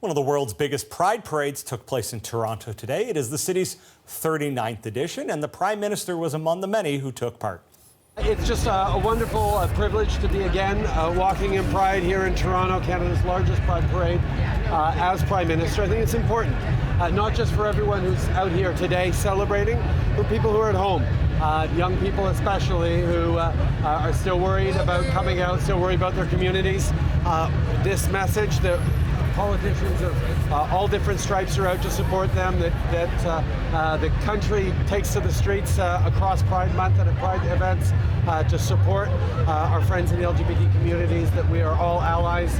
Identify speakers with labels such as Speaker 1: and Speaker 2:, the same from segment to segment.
Speaker 1: One of the world's biggest pride parades took place in Toronto today. It is the city's 39th edition, and the Prime Minister was among the many who took part.
Speaker 2: It's just a wonderful privilege to be again walking in Pride here in Toronto, Canada's largest Pride parade, as Prime Minister. I think it's important, not just for everyone who's out here today celebrating, but people who are at home. Young people especially who are still worried about coming out, still worried about their communities. This message that politicians of all different stripes are out to support them, that the country takes to the streets across Pride Month and at Pride events to support our friends in the LGBT communities, that we are all allies,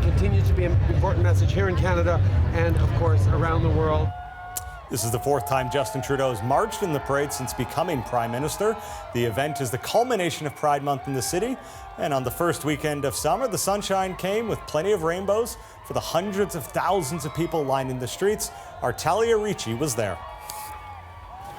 Speaker 2: continues to be an important message here in Canada and, of course, around the world.
Speaker 1: This is the fourth time Justin Trudeau has marched in the parade since becoming Prime Minister. The event is the culmination of Pride Month in the city. And on the first weekend of summer, the sunshine came with plenty of rainbows for the hundreds of thousands of people lining the streets. Our Talia Ricci was there.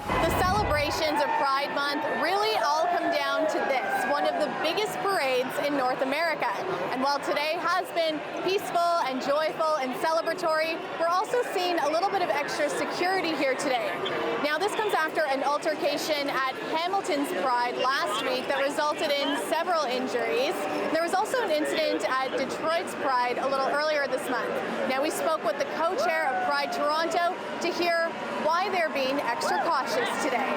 Speaker 3: The celebrations of Pride Month really all come down to this, one of the biggest parades in North America. And while today has been peaceful and joyful and celebratory, we're also seeing a little bit of extra security here today. Now, this comes after an altercation at Hamilton's Pride last week that resulted in several injuries. There was also an incident at Detroit's Pride a little earlier this month. Now, we spoke with the co-chair of Pride Toronto to hear why they're being extra cautious today.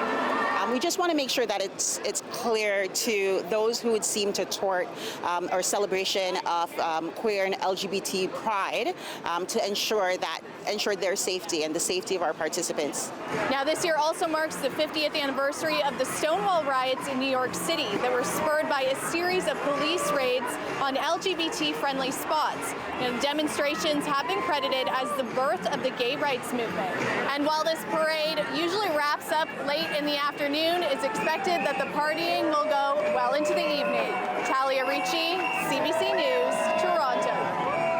Speaker 4: We just want to make sure that it's clear to those who would seem to thwart our celebration of queer and LGBT pride to ensure their safety and the safety of our participants.
Speaker 3: Now, this year also marks the 50th anniversary of the Stonewall riots in New York City that were spurred by a series of police raids on LGBT-friendly spots. Now, demonstrations have been credited as the birth of the gay rights movement. And while this parade usually wraps up late in the afternoon, it's expected that the partying will go well into the evening. Talia Ricci, CBC News.